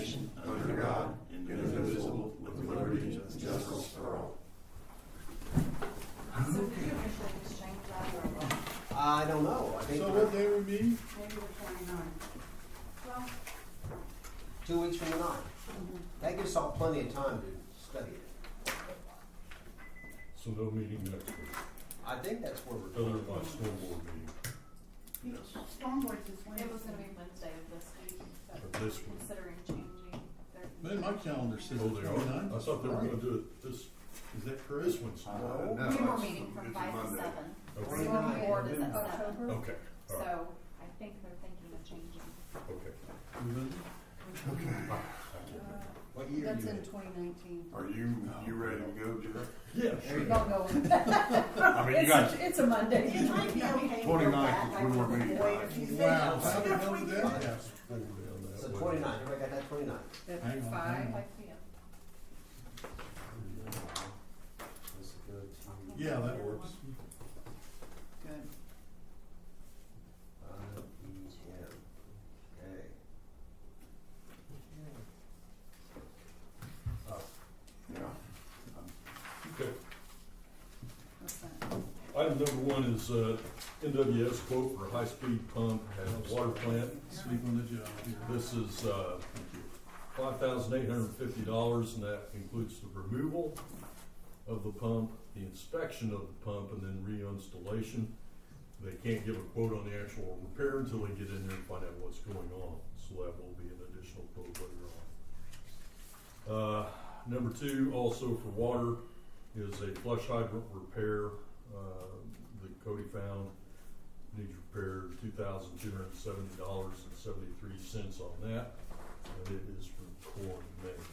nation, under God, indivisible, with liberty and justice for all. So did you officially exchange that or? I don't know. I think So what day would be? Maybe the 29th. Well, 2 weeks from tonight. That gives all plenty of time to study it. So no meeting next week, I think that's where we're other going. than my school board meeting. Yes. Storm Board this Wednesday. It was gonna be Wednesday of this week, Of but this week. considering changing their. Man, my calendar says Oh, they are? 29th. I thought they were gonna do it this, Is that correct? this Wednesday. No. No, We were it's- meeting from it's 5 to Monday. 7. Okay. Storm Board is at 7. Okay, all right, So I think they're thinking of changing. okay. What year That's are you in in? 2019. Are you ready to go, Jeff? Yeah, There you sure. Don't go. I mean, you guys, It's a Monday. It might be okay. 29th, we were meeting. Wait a few days. Wow, how the If hell we did could. that happen? So 29. Everybody got that 29? At Hang on, 5. hang 5 p.m. Let's go to Yeah, that works. Good. 5 p.m. Okay. Oh, Yeah. Okay. What's that? Item number one is, NWS quote for a high-speed pump at a water plant. Sleep on the job here. This is, $5,850, and that includes the removal of the pump, the inspection of the pump, and then reinstallation. They can't give a quote on the actual repair until they get in there and find out what's going on, so that will be an additional quote later on. Number two, also for water, is a flush hydrant repair, that Cody found needs repaired, $2,270.73 on that, and it is from Core Main,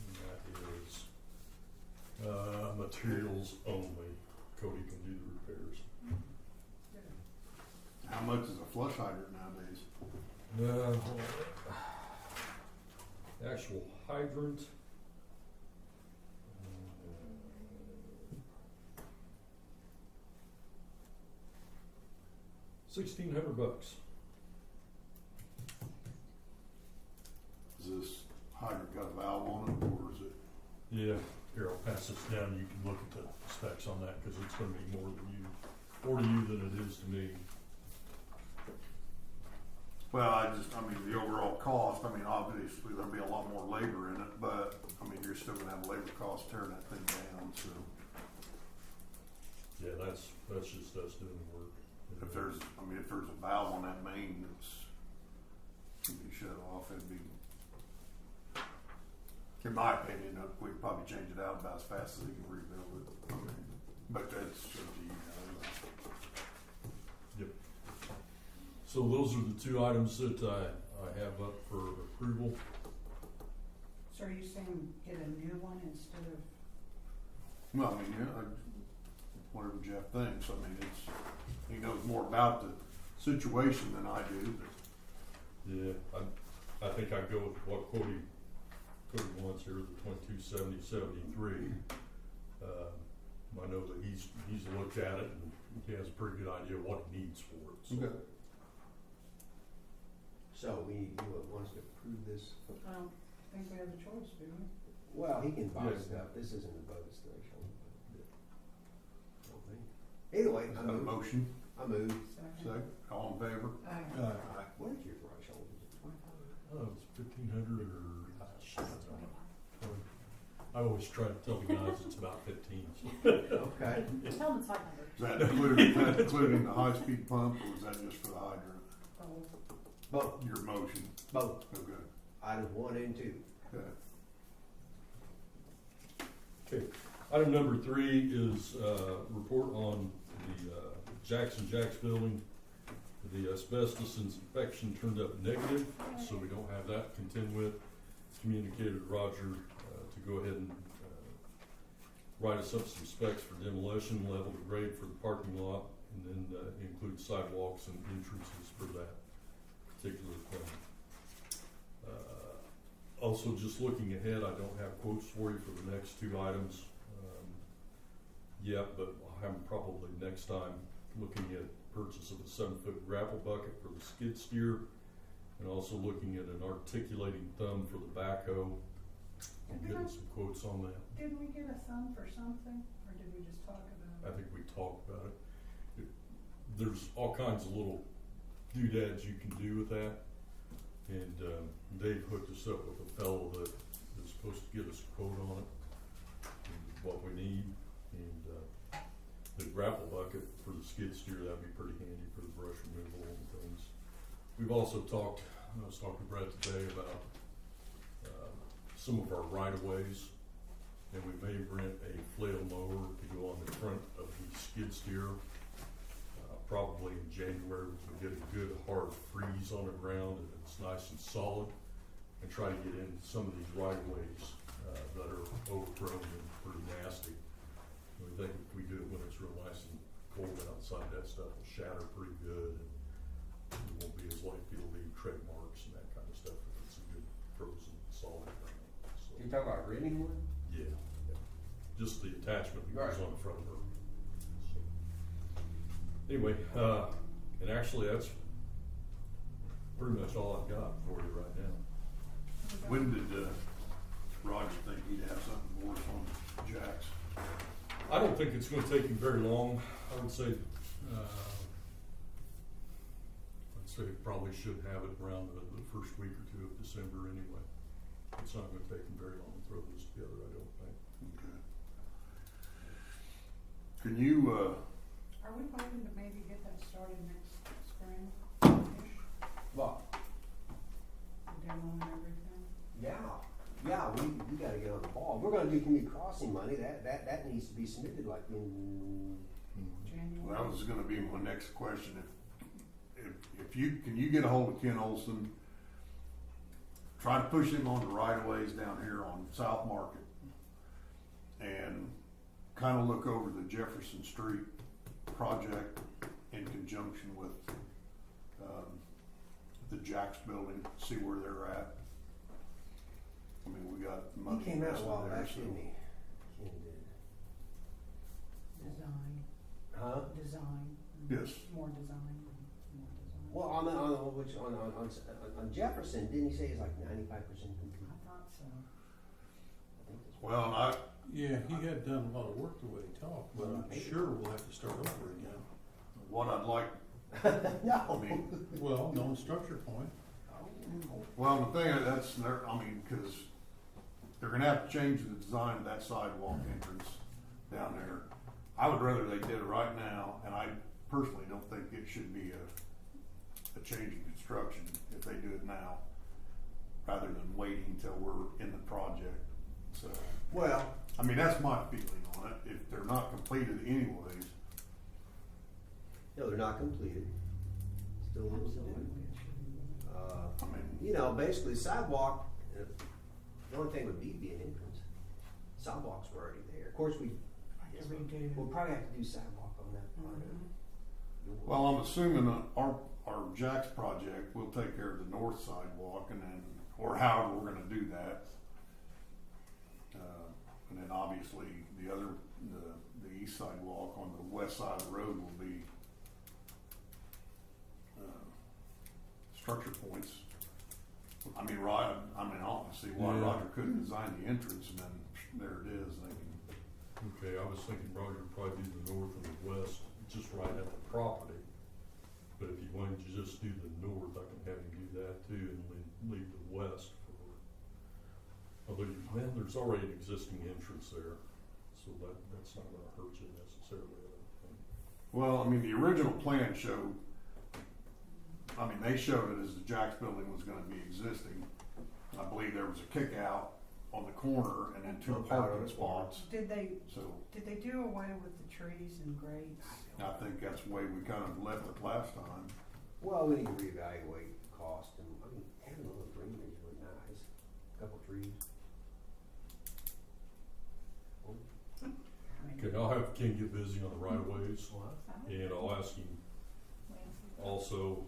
and that is, materials only. Cody can do the repairs. How much is a flush hydrant nowadays? Actual hydrant. $1,600. Is this hydrant got a valve on it, or is it? Yeah, here, I'll pass this down, you can look at the specs on that, cause it's gonna be more to you than it is to me. Well, I mean, the overall cost, I mean, obviously there'll be a lot more labor in it, but, I mean, you're still gonna have labor costs tearing that thing down, so. Yeah, that's just us doing the work. If there's a valve on that main that's, can be shut off, it'd be, in my opinion, we could probably change it out about as fast as they can rebuild it. I mean, but that's up to you guys. Yep. So those are the two items that I have up for approval. So are you saying get a new one instead of? Well, I mean, yeah, whatever Jeff thinks, I mean, he knows more about the situation than I do, but. Yeah, I think I'd go with what Cody wants here, the 2270-73. I know that he's looked at it and he has a pretty good idea of what he needs for it. So. Okay. so you want us to approve this? I don't think we have a choice, do we? Well, he can buy Yes. stuff. This isn't a bonus threshold. Either way, Is I that a move. motion? I move. Second, all in favor? Aye. Aye. What is your threshold? Is it 25? Oh, it's 1,500 or, I always try to tell the guys it's about 15. So. Okay. Tell them it's 500. Is that including the high-speed pump, or is that just for the hydrant? Both. Your motion? Both. Okay. Items 1 and 2. Okay. Okay. Item number 3 is report on the Jackson Jacks building. The asbestos inspection turned up negative, so we don't have that to contend with. Communicated Roger to go ahead and write us up some specs for demolition, level to grade for the parking lot, and then include sidewalks and entrances for that particular thing. Also, just looking ahead, I don't have quotes for you for the next 2 items yet, but I'll have them probably next time, looking at purchase of a 7-foot grapple bucket for the skid steer And also looking at an articulating thumb for the backhoe and getting some quotes on that. Didn't we get a thumb for something, or did we just talk I about it? think we talked about it. There's all kinds of little doodads you can do with that. And Dave hooked us up with a fellow that is supposed to give us a quote on it, and what we need. And the grapple bucket for the skid steer, that'd be pretty handy for the brush removal and things. We've also talked, I was talking to Brett today about some of our right-of-ways, and we may rent a flail mower to go on the front of the skid steer. Probably in January, we can get a good hard freeze on the ground and it's nice and solid, and try to get in some of these right-of-ways that are overgrown and pretty nasty. We think if we do it when it's real nice and cold outside, that stuff will shatter pretty good, and it won't be as likely to leave tread marks and that kind of stuff if it's a good frozen solid ground. So, You talking about renting one? yeah, just the attachment that goes Right. on the front of her. So, anyway, and actually that's pretty much all I've got for you right now. When did Roger think he'd have something more on Jack's? I don't think it's gonna take him very long. I would say, probably should have it around the first week or two of December anyway. It's not gonna take him very long to throw this together, I don't think. Okay. Can you, Are we hoping to maybe get that started next spring-ish, Well, the demo and everything? yeah, we gotta get on the ball. We're gonna do community crossing money, that needs to be submitted like in, January? well, that was gonna be my next question. If you, can you get a hold of Ken Olson? Try to push him on the right of ways down here on South Market. And kinda look over the Jefferson Street project in conjunction with, the Jack's building, see where they're at. I mean, we got money he came out a invested while there, back, so. didn't he? Ken did. Design, Huh? design. Yes. More design, more design. Well, on Jefferson, didn't he say it's like 95% complete? I thought so. I think that's Well, and Yeah, he had done a lot of work the way he talked, but I'm sure we'll have to start over again. what I'd like, No. I mean, Well, known structure point. well, the thing, that's, I mean, cause they're gonna have to change the design of that sidewalk entrance down there. I would rather they did it right now, and I personally don't think it should be a change in construction if they do it now, rather than waiting until we're in the project, so. Well, I mean, that's my feeling on it, if they're not completed anyways. no, they're not completed. Still a little to do. Absolutely, it should be. I mean, You know, basically sidewalk, the only thing would be an entrance. Sidewalks were already there. Of course, To redo. we'll probably have to do sidewalk on that part of it. Mhm. well, I'm assuming that our Jack's project will take care of the north sidewalk and then, or however we're gonna do that. And then obviously the other, the east sidewalk on the west side of the road will be, structure points. I mean, I don't see why Yeah. Roger couldn't design the entrance and then there it is, they can. Okay, I was thinking Roger would probably do the north and the west, just right at the property. But if you wanted to just do the north, I can have him do that too and leave the west for, although there's already an existing entrance there, so that's not gonna hurt you necessarily, I don't think. Well, I mean, the original plan showed, I mean, they showed it as the Jack's building was gonna be existing. I believe there was a kick out on the corner and then two Pump out on parking the corner. spots, Did they so do away with the trees and grates? I think that's the way we kind of left it last time. Well, we need to reevaluate the cost and, I mean, having a little greenery is really nice. Couple trees. I mean, Okay, I'll have Ken get busy on the right of ways, What? and I'll ask him also,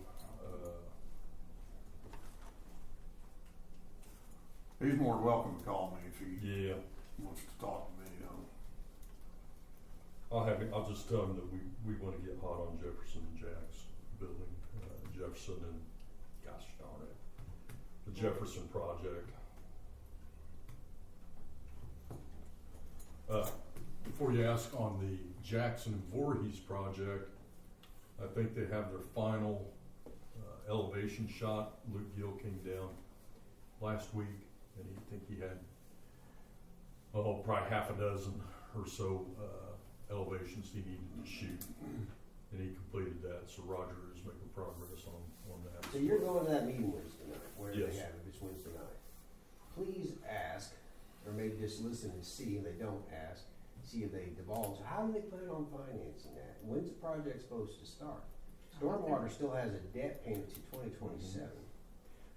He's more than welcome to call me if he yeah, wants to talk to me, I'll just tell him that we wanna get hot on Jefferson and Jack's building, Jefferson and, gosh darn it, Jefferson project. Before you ask on the Jackson and Voorhees project, I think they have their final elevation shot. Luke Gill came down last week, and he had probably half a dozen or so elevations he needed to shoot, and he completed that. So Roger is making progress on that. So you're going to that meeting Wednesday night, where Yes. they have it, it's Wednesday night. Please ask, or maybe just listen and see, and they don't ask, see if they divulge, how do they plan on financing that? When's the project supposed to start? Stormwater still has a debt payment to 2027.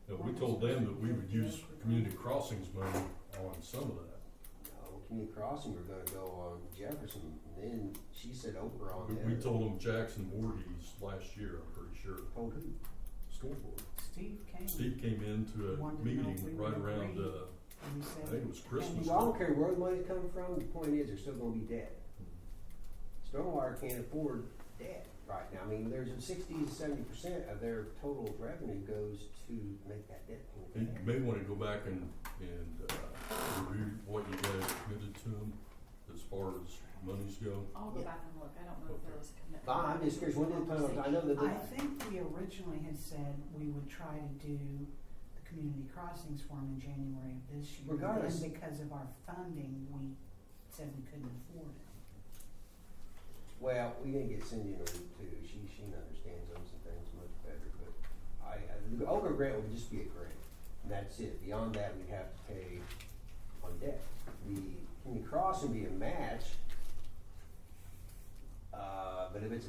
Now, we told them that we would use community crossings money on some of that. No, Community Crossing, we're gonna go on Jefferson, and then she said Oprah on there. We told them Jackson Voorhees last year, I'm pretty sure. Told who? School board. Steve Came into a Wanted to know if meeting we right would around, agree. I and he said, think it was Christmas. So I don't care where the money's coming from, the point is, there's still gonna be debt. Stormwater can't afford debt right now. I mean, there's 60 to 70% of their total revenue goes to make that debt You payment. may wanna go back and review what you guys committed to them as far as monies go. I'll go Yeah. back and look, I don't know if there was a commitment. I'm just curious, when did they plan on, I know that I think we originally had said we would try to do the community crossings for them in January of this year. Regardless. Then because of our funding, we said we couldn't afford it. well, we didn't get Cindy in the loop too. She understands them some things much better, but the Oprah grant would just be a grant, and that's it. Beyond that, we'd have to pay on debt. The community crossing would be a match, but if it's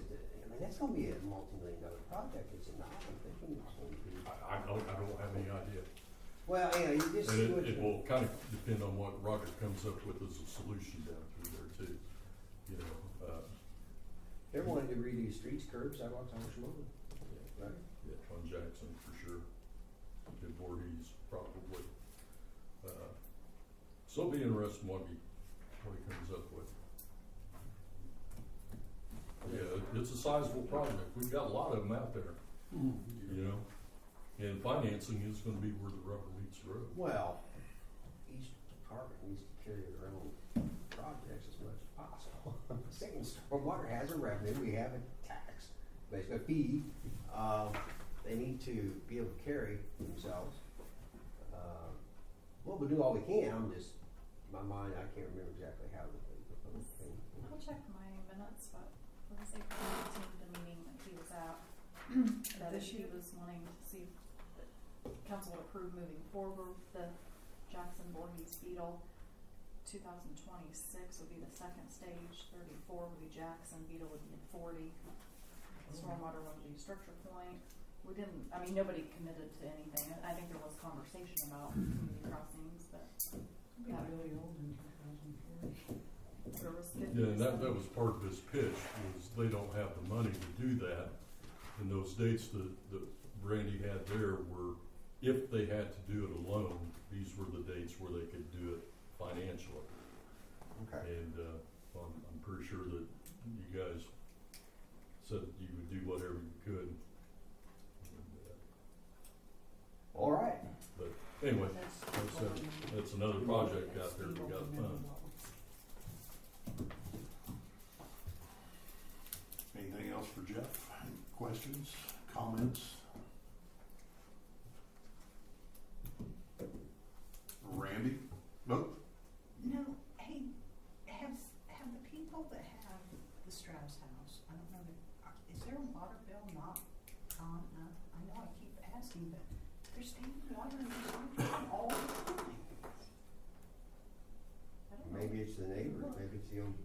that's gonna be a multi-million-dollar project, is it not? I'm thinking it's going to be. I don't have any idea. Well, you just see And what it will kind of depend on what Roger comes up with as a solution down through there too. You know, they're wanting to redo streets, curbs, sidewalks, on Shimoda, right? yeah, on Jackson for sure. And Voorhees probably. So it'll be interesting what he comes up with. Yeah, it's a sizable project. We've got a lot of them out there, you know, and financing is gonna be where the rubber meets the road. Well, each department needs to carry their own projects as much as possible. Second, stormwater has a revenue, we have a tax, basically a fee, they need to be able to carry themselves. Well, we'll do all we can, my mind, I can't remember exactly how the whole thing. I'll check my minutes, but it was April 19th, the meeting that he was at, that This he year? was wanting to see if the council would approve moving forward the Jackson Voorhees Beetle. 2026 would be the second stage, 34 would be Jackson, Beetle would be in 40. Stormwater would be Structure Point. We didn't, I mean, nobody committed to anything. I think there was conversation about community crossings, but We'll be really old in 2040. there was 50. Yeah, and that was part of his pitch, was they don't have the money to do that. And those dates that Randy had there were, if they had to do it alone, these were the dates where they could do it financially. Okay. And, I'm pretty sure that you guys said that you would do whatever you could. And, All right. but anyway, that's another project out there we got to fund. Anything else for Jeff? Any questions, comments? Randy? Nope. No, hey, have the people that have the Strauss house, I don't know, is their water bill not gone up? I know I keep asking, but they're standing water in the summer all the time. I don't know. Maybe it's the neighbor, maybe it's the old,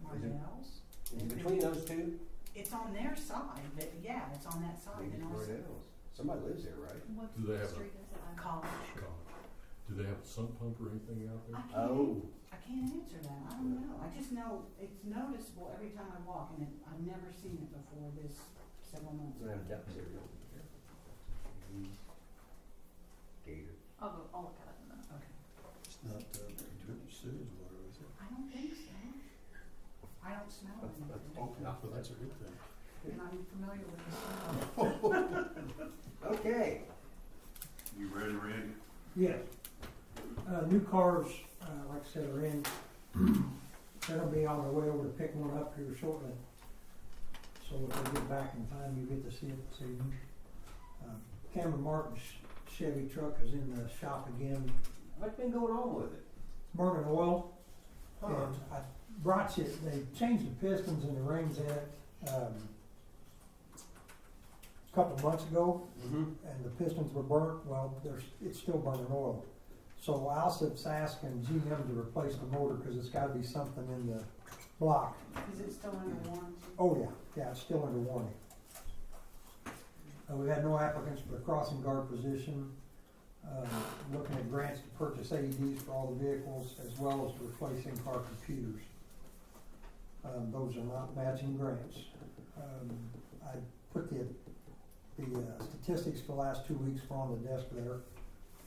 Mardell's? is it between those two? It's on their side, but yeah, it's on that side, Maybe and it's also Mardell's. Somebody lives there, right? What Do they have a- street is it on? college. Do they have a sump pump or anything out there? I can't answer that, I don't know, I just know it's noticeable every time I walk, and I've never seen it before this several months We're ago. gonna have ducks there, don't we? Gator. I'll look at it in a minute. Okay, It's not, Turkish sewage water, is it? I don't think so. I don't smell anything, Well, that's a good thing. and I'm familiar with the smell. Okay. You ready, Randy? Yes. New cars, like I said, are in. They'll be on their way over to pick one up here shortly. So if they get back in time, you get to see it this evening. Cameron Martin's Chevy truck is in the shop again, What's been going on with it? burning oil. Huh. And I brought you, they changed the pistons and the rings in it, a couple of months ago, Mm-hmm. and the pistons were burnt. Well, it's still burning oil. So Alsip's asking GM to replace the motor because it's gotta be something in the block. Is it still under warranty? Oh, yeah, it's still under warranty. We had no applicants for the crossing guard position. Looking at grants to purchase AEDs for all the vehicles as well as to replace in-car computers. Those are not matching grants. I put the statistics for the last 2 weeks on the desk there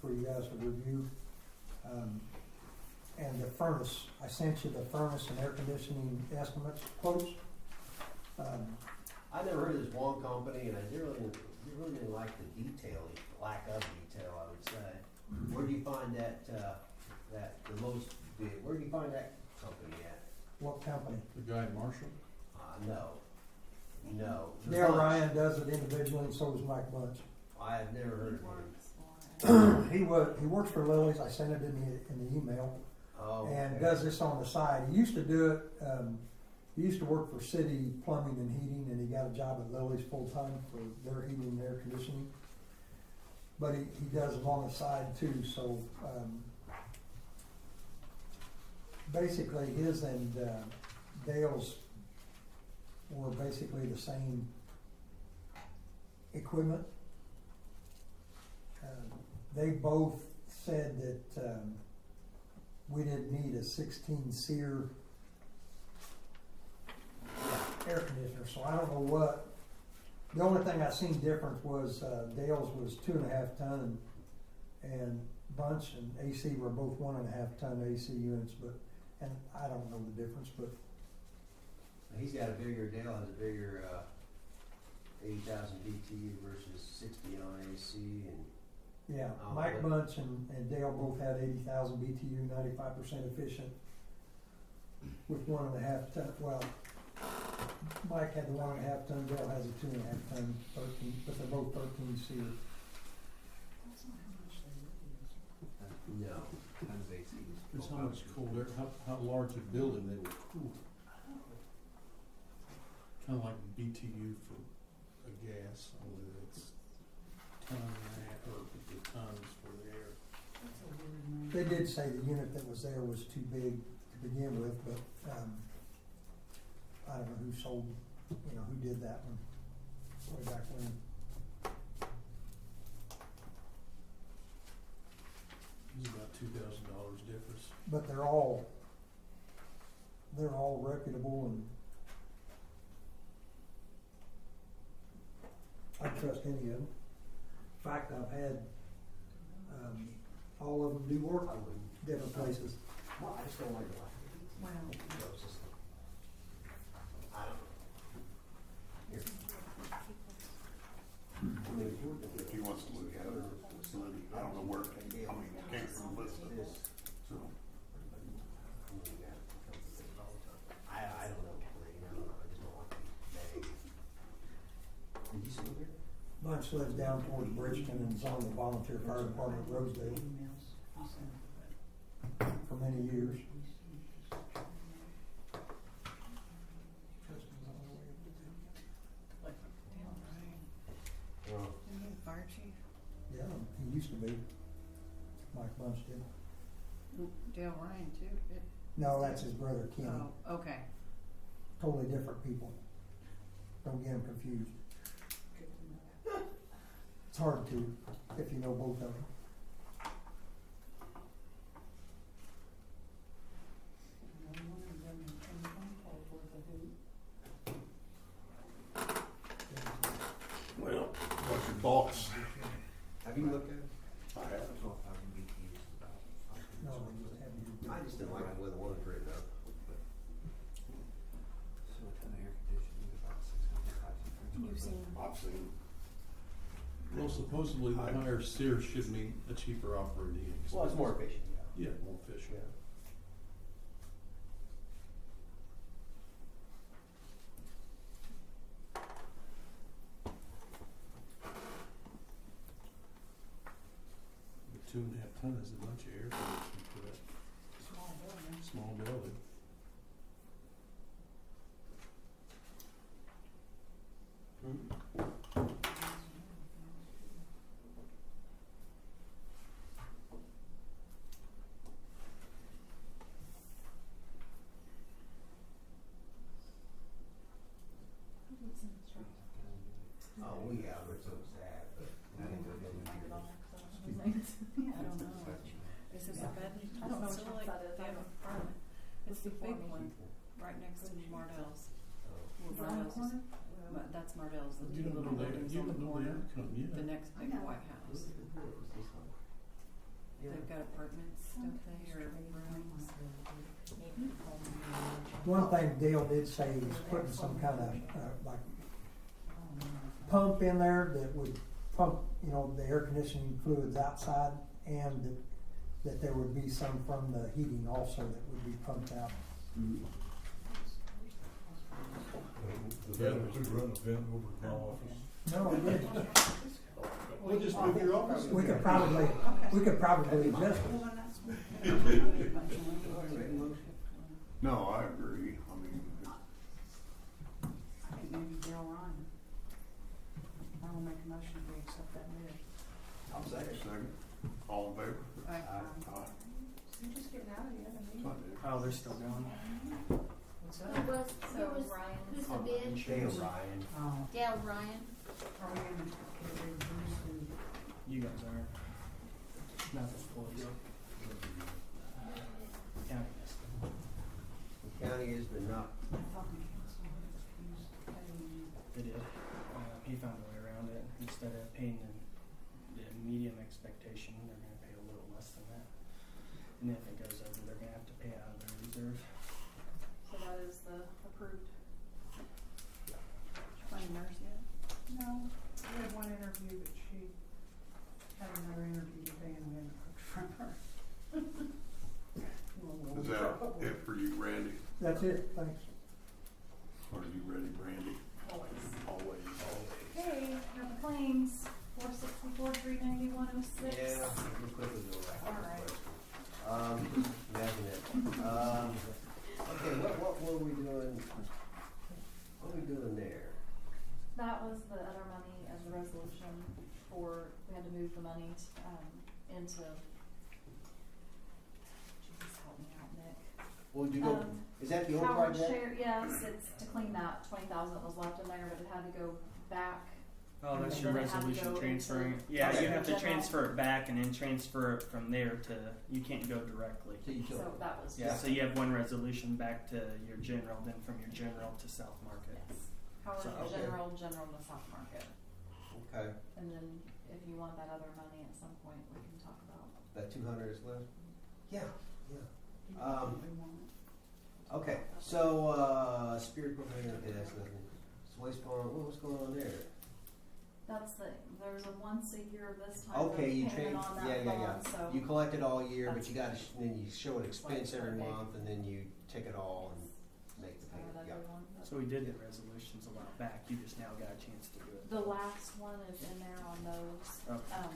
for you guys to review. And the furnace, I sent you the furnace and air conditioning estimates, quotes. I never heard of this one company, and I really didn't like the detail, the lack of detail, I would say. Where do you find that the most big? Where do you find that company at? What company? The guy at Marshall? No. Dale Ryan does it individually, and so does Mike Bunch. I have never heard of him. He works for Lily's. I sent it in the email, Oh, and okay. does this on the side. He used to do it. He used to work for City Plumbing and Heating, and he got a job at Lily's full time for their heating and air conditioning. But he does them on the side too. So basically, his and Dale's were basically the same equipment. They both said that we didn't need a 16 SEER air conditioner, so I don't know what. The only thing I seen difference was Dale's was 2.5 ton, and Bunch and AC were both 1.5 ton AC units, and I don't know the difference, but He's got a bigger, Dale has a bigger 80,000 BTU versus 60 on AC, and yeah, Oh, Mike but- Bunch and Dale both had 80,000 BTU, 95% efficient, with 1.5 ton. Well, Mike had the 1.5 ton, Dale has a 2.5 ton, 13, but they're both 13 SEER. no. It's how much colder, how large a building they will cool. Kinda like BTU for a gas, only it's ton and a half, or the tons for the air. They did say the unit that was there was too big to begin with, but I don't know who sold, who did that one way back when. It's about $2,000 difference. But they're all reputable, and I trust any of them. In fact, I've had all of them do work I wouldn't. different places. Well, I just don't like the Wow. it's just, I don't know. Here. I mean, If he wants to look at it, I don't know where it came, it came from the list, this, so. I don't know, I don't know, I just don't like the bag. Did you see it? Bunch lives down towards Bridgeton and is on the volunteer fire department at Rosedale for many years. Like Dale Ryan. Well, Isn't he the fire chief? Yeah, he used to be. Mike Bunch did. Dale Ryan too? No, that's his brother Kenny. Oh, okay. Totally different people. Don't get them confused. It's hard to, if you know both of them. Well, what's your thoughts? have you looked at it? I have. No, they just have you. I just didn't like the way the one's written up. You've seen I've seen. Well, Well, supposedly the higher SEER should mean a cheaper operating expense. Well, it's more efficient, yeah. Yeah, more efficient. Yeah. But 2.5 ton is a bunch of air conditioning for that Small building. small building. Oh, we got it, so sad, but I didn't go down Find it on there. there, 'cause I don't know his name. I don't know. Is this a bed? I don't know It's which still one like that is. they have a front. It's the big one, right next to Mardell's. Well, Is that on the Mardell's corner? That's Mardell's, the You two don't little know that, buildings you on the don't know corner. the outcome yet. The next I big know. white house. They've got apartments, don't they, or rooms? One thing Dale did say is putting some kind of, like, pump in there that would pump, you know, the air conditioning fluids outside, and that there would be some from the heating also that would be pumped out. The vent, we run the vent over to my office. No, it didn't. We'll just move your office. We could probably adjust it. Well, then that's. No, I agree. I mean, I think maybe Dale Ryan. I will make a motion to accept that bid. I'll say it. second, all in favor? I- Aye. So you're just getting out of the other meeting? Fine, dude. Oh, they're still going. What's Who that? was, So who was, Ryan. who's the bid? Dale Ryan. Oh, Dale Ryan. are we gonna get reviews and? You guys are. Not the employees. County missed it. The county is, but not, I thought the council had refused to pay. They did. He found a way around it. Instead of paying the medium expectation, they're gonna pay a little less than that. And if it goes over, they're gonna have to pay out of their reserve. So that is the approved. Find nurse yet? No, we had one interview, but she had another interview today and we haven't heard from her. Well, Is that it for you, Randy? That's it, thanks. Are you ready, Randy? Always. Always. Okay, now the claims, 464,391.06. yeah, we'll quickly go back. All right. Imagine it. Okay, what were we doing? What are we doing there? That was the other money as the resolution for, we had to move the money, into, Jesus help me out, Nick. Well, did you go, is that the old Howard project? share, yes, it's to clean that 20,000 that was left in there, but it had to go back. Oh, that's And your then it had to resolution go transferring. into- Yeah, Okay. you have to General. transfer it back and then transfer it from there to, you can't go directly. To utility. So that was Yeah, just, so you have one resolution back to your general, then from your general to South Market. yes, Howard So- Okay. general to South Market. Okay, And then if you want that other money at some point, we can talk about. that 200 is left? Yeah, yeah. Do you really want it? Okay, so, Spirit Propane, okay, that's nothing. So Waste Pond, what's going on there? That's there's a once a year this time Okay, you of payment trans, on that yeah, bond, so. You collect it all year, but That's- you gotta, then you show an expense Like, every okay. month, and then you take it all and make the Sorry, payment, that yeah. other one, but- So we did the resolutions a while back, you just now got a chance to do it. The last one is in there on those, Okay,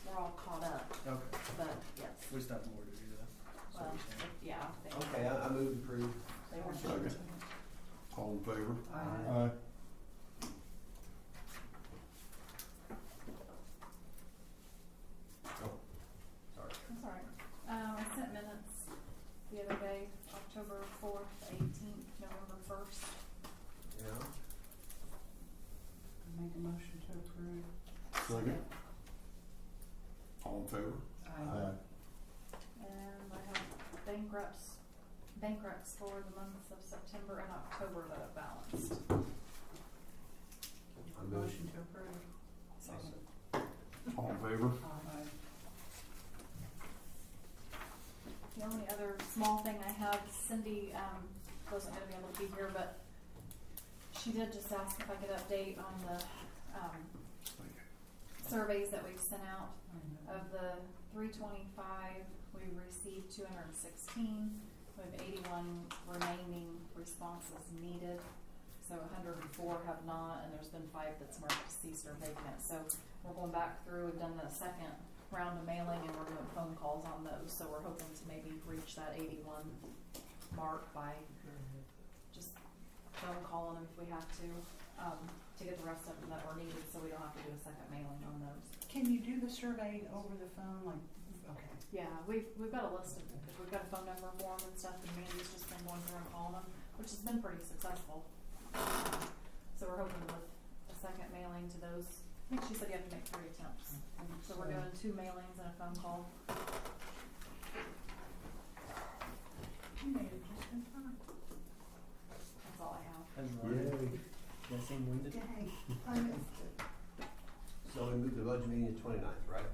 we're all caught up, okay, but yes, we still have more to do though. So well, you're saying. yeah, Okay, I move to approve. they were. Second. All in favor? Aye. Sorry. That's all right. I sent minutes the other day, October 4th, 18th, November 1st. Yeah, Make a motion to approve. Second. All in favor? I- And I have bankrupts for the months of September and October that have balanced. I move. Motion to approve. Second. All in favor? Aye. The only other small thing I have, Cindy, wasn't gonna be able to be here, but she did just ask if I could update on the, surveys that we've sent out. Of the 325, we received 216. We have 81 remaining responses needed. So 104 have not, and there's been 5 that's marked deceased or vacant. So we're going back through. We've done the second round of mailing, and we're doing phone calls on those. So we're hoping to maybe reach that 81 mark by just phone calling them if we have to get the rest of them that were needed, so we don't have to do a second mailing on those. Can you do the survey over the phone, like, okay? Yeah, we've got a list of, we've got a phone number for them and stuff, and Mandy's just been going through and calling them, which has been pretty successful. So we're hoping with a second mailing to those, I think she said you have to make 3 attempts. So we're doing 2 mailings and a phone call. You made it just in time. That's all I have. Has Ryan, that seem winded? Dang, I missed it. So we moved the budget meeting to 29th, right?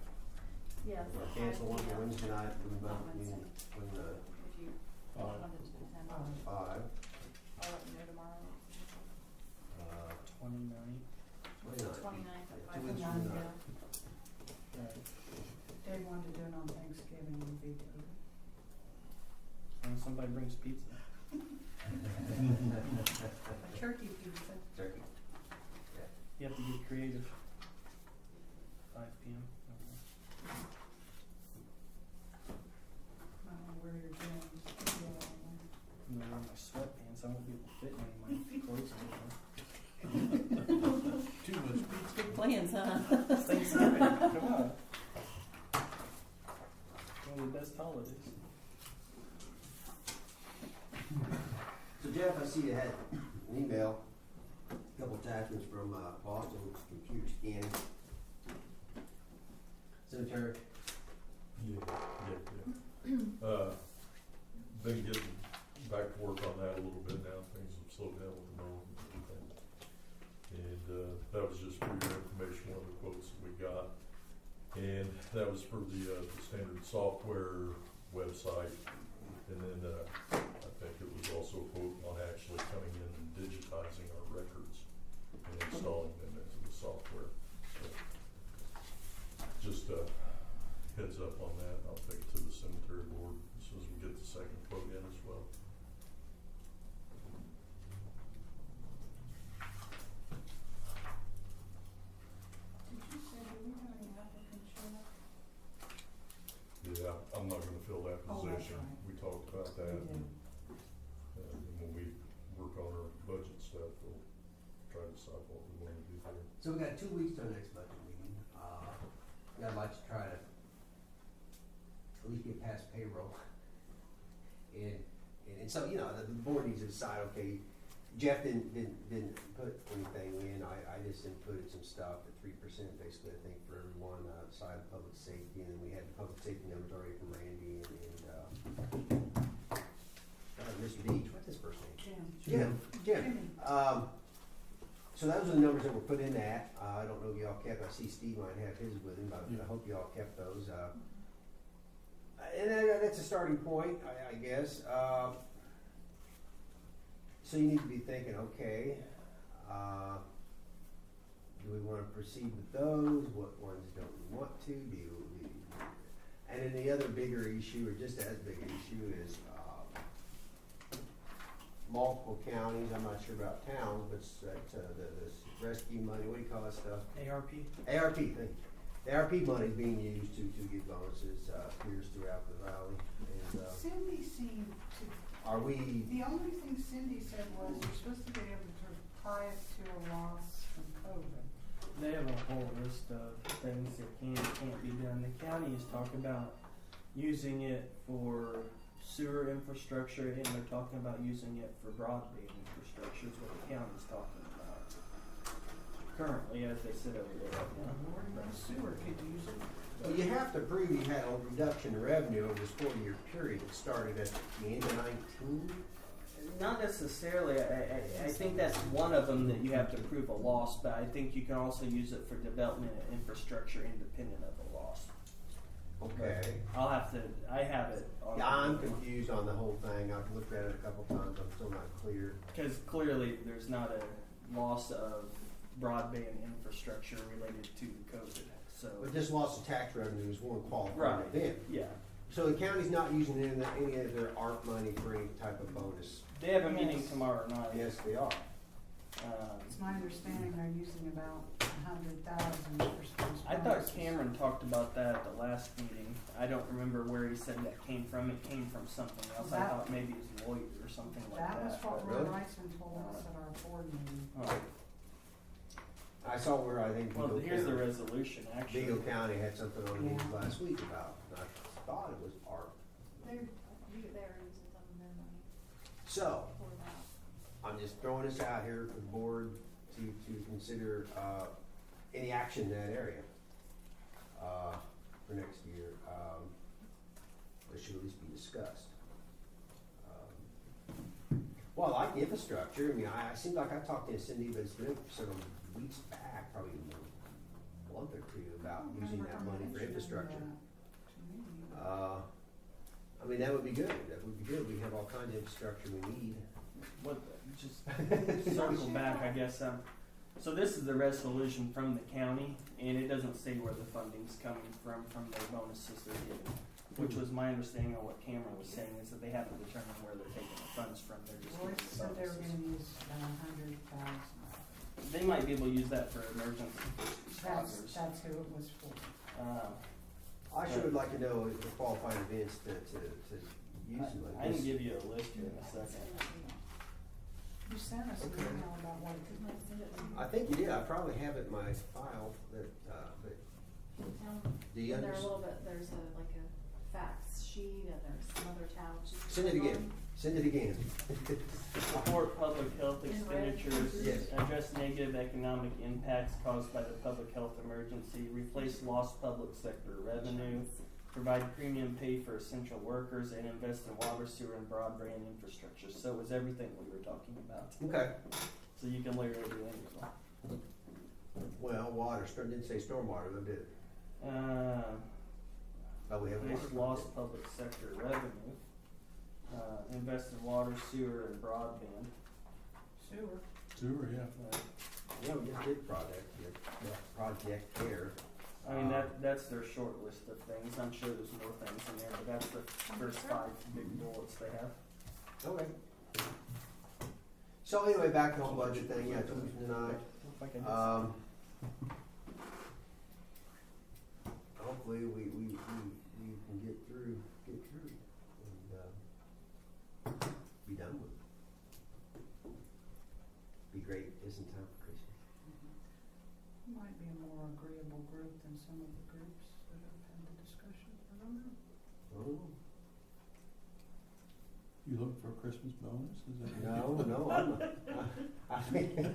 Yeah. We're gonna cancel one for Wednesday night, move the budget meeting when If you wanted to attend, I'll 5, let you know tomorrow. 29. 29th. 29th at 5 2 weeks o'clock. from now. Right. They wanted to do it on Thanksgiving, would be good. And somebody brings pizza. A turkey pizza. Turkey. You have to get creative. 5 p.m. Okay. I don't know where your James. I'm gonna wear my sweatpants. I won't be able to fit any of my clothes anymore. Too much pizza. Big plans, huh? It's Thanksgiving. Come on. One of the best holidays. So Jeff, I see you had an email, a couple attachments from Boston Computer Scanning. Cemetery. Yeah. Been getting back to work on that a little bit now. Things have slowed down with the mowing and everything. And that was just for your information, one of the quotes that we got. And that was for the standard software website. And then I think it was also a quote on actually coming in and digitizing our records and installing them into the software. So just heads up on that. I'll take it to the cemetery board as soon as we get the second quote in as well. Did you say, do we have any applicants yet? Yeah, I'm not gonna fill that Oh, that's position. right. We talked about that. We did. And when we work on our budget stuff, we'll try to decide what we wanna do there. So we got 2 weeks to our next budget meeting. I'd like to try to at least get past payroll. And so, you know, the board needs to decide, okay, Jeff didn't put anything in. I just inputted some stuff at 3%, basically, I think, for everyone outside of public safety. And then we had the public safety numbers already from Randy and Mr. Deach. What's his first name? Jim. Jim. So those are the numbers that were put in that. I don't know if y'all kept, I see Steve might have his with him, but I hope y'all kept those. And that's a starting point, I guess. So you need to be thinking, okay, do we want to proceed with those? What ones don't we want to? And then the other bigger issue, or just as big an issue, is multiple counties. I'm not sure about towns, but the rescue money. What do you call that stuff? ARP. ARP. Thank you. The ARP money is being used to give bonuses appears throughout the valley. And Cindy seemed to, are we? the only thing Cindy said was you're supposed to be able to tie it to a loss from COVID. They have a whole list of things that can and can't be done. The county is talking about using it for sewer infrastructure, and they're talking about using it for broadband infrastructure is what the county's talking about. Currently, as they sit over there right now. Sewer could use it. Well, you have to prove you had a reduction in revenue over this 4-year period that started at the end of 19. Not necessarily. I think that's one of them that you have to prove a loss, but I think you can also use it for development and infrastructure independent of the loss. Okay. I have it on. Yeah, I'm confused on the whole thing. I've looked at it a couple times. I'm still not clear. Because clearly there's not a loss of broadband infrastructure related to the COVID So, But this loss of tax revenue is one qualifying Right. event. yeah. So the county's not using any of their ARP money for any type of bonus? They have a meeting Yes. tomorrow night. Yes, they are. It's my understanding they're using about 100,000 for sports I thought bonuses. Cameron talked about that at the last meeting. I don't remember where he said that came from. It came from something else. I That- thought maybe his lawyer or something like that. That was what but- Will Really? Wrightson told us at our board meeting. Oh. I saw where I think Well, Vigo here's the County, resolution, actually. Vigo County had something on the news Yeah. last week about, I thought it was ARP. They're using some of their money So, for that. I'm just throwing this out here for the board to consider, any action in that area, for next year. It should at least be discussed. Well, I like the infrastructure. I mean, I seem like I talked to Cindy, but it's been several weeks back, probably a month or two, about using that money for infrastructure. I mean, that would be good. That would be good. We have all kinds of infrastructure we need. What, just circle back, I guess. So this is the resolution from the county, and it doesn't say where the funding's coming from the bonuses they're getting. Which was my understanding of what Cameron was saying, is that they haven't determined where they're taking the funds from. They're just Royce getting the said they were bonuses. gonna use 100,000. They might be able to use that for emergency first That's responders. who it was for. I sure would like to know the qualifying events to use them. I can give you a list here in a second. You sent us an Okay. email about what it Can I send it to you? I think you did. I probably have it in my file that, but do you And there are a understand? little bit, there's like a fax sheet and there's some other tabs. you can Send it click again. Send it again. Support public health In red. expenditures, Yes. address negative economic impacts caused by the public health emergency, replace lost public sector revenue, provide premium pay for essential workers, and invest in water, sewer, and broadband infrastructure. So it was everything we were talking about. Okay. So you can literally do any of them. Well, water, didn't say stormwater, though, did it? Oh, we have Replace water. lost public sector revenue, invest in water, sewer, and broadband. Sewer. Sewer, yeah. Yeah, we just did project there. I mean, that's their short list of things. I'm sure there's more things in there, but that's the first 5 big bullets they have. Okay. So anyway, back to the whole budget thing, yeah, Tuesday tonight. If I could Hopefully we can get through and, be done with it. Be great, just in time for Christmas. Might be a more agreeable group than some of the groups that have had the discussion. I don't know. Oh, You looking for a Christmas bonus? Is that? no, I'm not. I mean,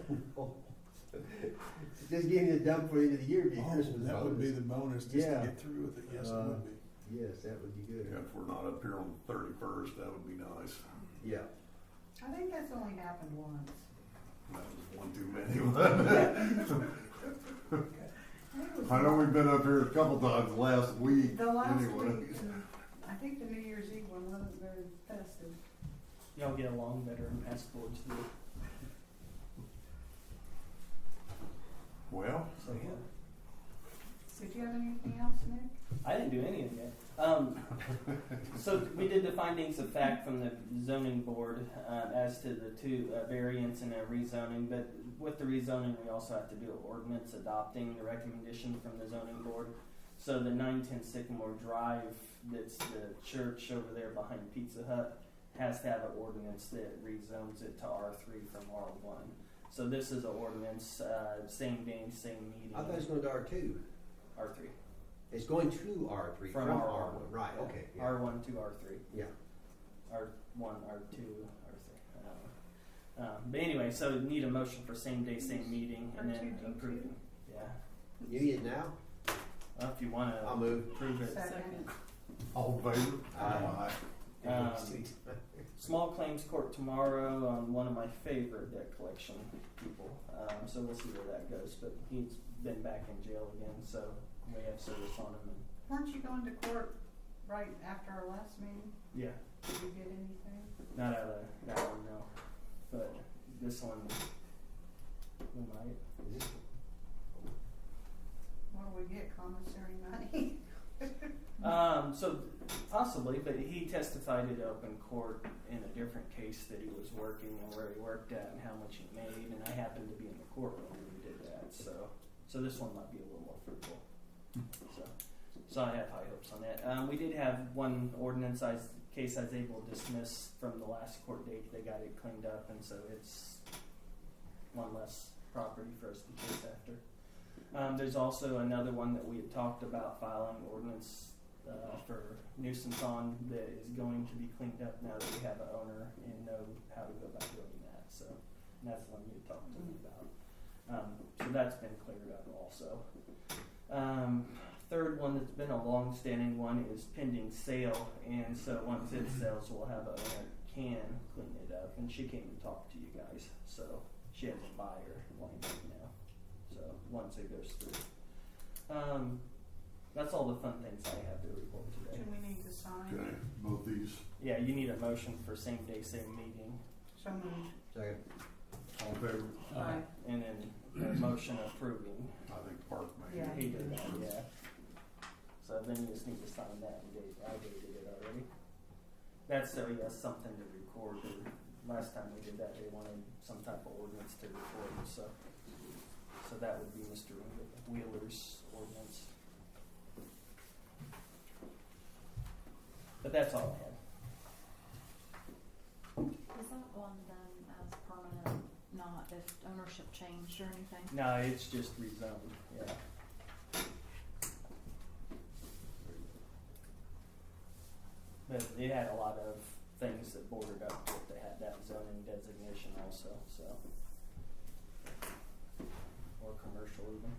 just getting it done for the end of the year would be a Oh, Christmas that would be bonus. the bonus, just to Yeah. get through with it, yes, it would be. Yes, that would be good. Yeah, if we're not up here on the 31st, that would be nice. Yeah. I think that's only happened once. That was one too many. I know we've been up here a couple times last week, The last anyway. week, I think the New Year's Eve one wasn't very festive. Y'all get along better and pass forward to the. Well, So yeah. Did you have anything else, Nick? I didn't do any of that. So we did the findings of fact from the zoning board as to the 2 variants and a rezoning. But with the rezoning, we also have to do an ordinance adopting the recommendation from the zoning board. So the 910 Sycamore Drive, that's the church over there behind Pizza Hut, has to have an ordinance that rezones it to R3 from R1. So this is an ordinance, same day, same meeting. I thought it was going to R2. R3. It's going to R3 from R1. Right, okay. Yeah. R1 to R3. Yeah. R1, R2, R3. But anyway, so need a motion for same day, same meeting, and then R2D2. approving. Yeah. You need it now? If you want to I'll move. approve it. Second. all in favor? Aye. Small claims court tomorrow on one of my favorite debt collection people. So we'll see where that goes. But he's been back in jail again, so we have service on him. Weren't you going to court right after our last meeting? Yeah, Did you get anything? not out of that one, no. But this one, we might. Well, Will we get commissary money? So possibly, but he testified at open court in a different case that he was working and where he worked at and how much he made, and I happened to be in the courtroom when he did that, so this one might be a little more fruitful. So I have high hopes on that. We did have one ordinance case I was able to dismiss from the last court date. They got it cleaned up, and so it's one less property for us to chase after. There's also another one that we had talked about filing ordinance for nuisance on that is going to be cleaned up now that we have an owner and know how to go about doing that. So and that's the one you had talked to me about. So that's been cleared up also. Third one that's been a long-standing one is pending sale, and so once it sells, we'll have an owner can clean it up. And she came to talk to you guys, so she has a buyer lined up now. So once it goes through, that's all the fun things I have to report today. Do we need to sign? Okay, both these. Yeah, you need a motion for same day, same meeting, So moved. Second. All in favor? Aye. and then a motion approving. I think Park made Yeah. it. He did that, yeah. So then you just need to sign that and I dated it already. That's so he has something to record. Last time we did that, they wanted some type of ordinance to record, so that would be Mr. Wheeler's ordinance. But that's all I had. Is that one then as permanent, not if ownership changed or anything? No, it's just rezoned, yeah. But it had a lot of things that bordered up with that had that zoning designation also, so. Or commercial even.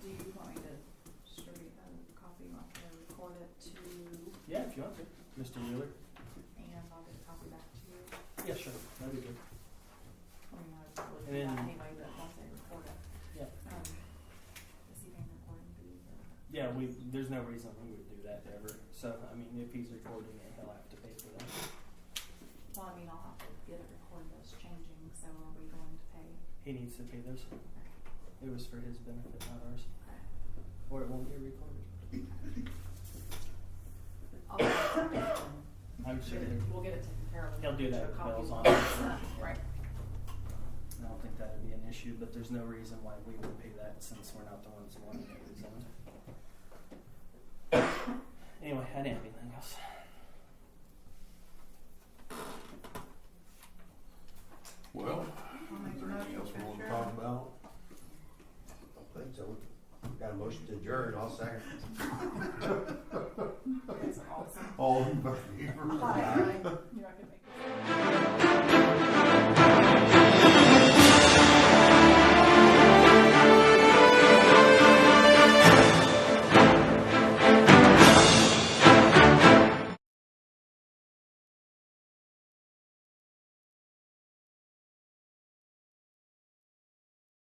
Do you want me to distribute a copy, want me to record it to, Yeah, if you want to, Mr. Wheeler. and I'll get a copy back to you? Yeah, sure, that'd be good. I mean, I would And do that then- anyway, but once they record it. Yeah. Is he being recording fees or? Yeah, there's no reason we would do that ever. So, I mean, if he's recording it, he'll have to pay for that. Well, I mean, I'll have to get it recorded as changing, so are we going to pay? He needs to pay those. It was for his benefit, not ours. Okay. Or it won't get recorded. I'll get it. I'm sure We'll get it taken care of. he'll do that with Copy bells on of it. Right. I don't think that'd be an issue, but there's no reason why we would pay that since we're not the ones wanting it rezoned. Anyway, I didn't have anything else. Well, I'll make a anything motion else to we want to adjourn. talk about? I think so. Got a motion to adjourn, I'll second. That's awesome. All in favor? Aye.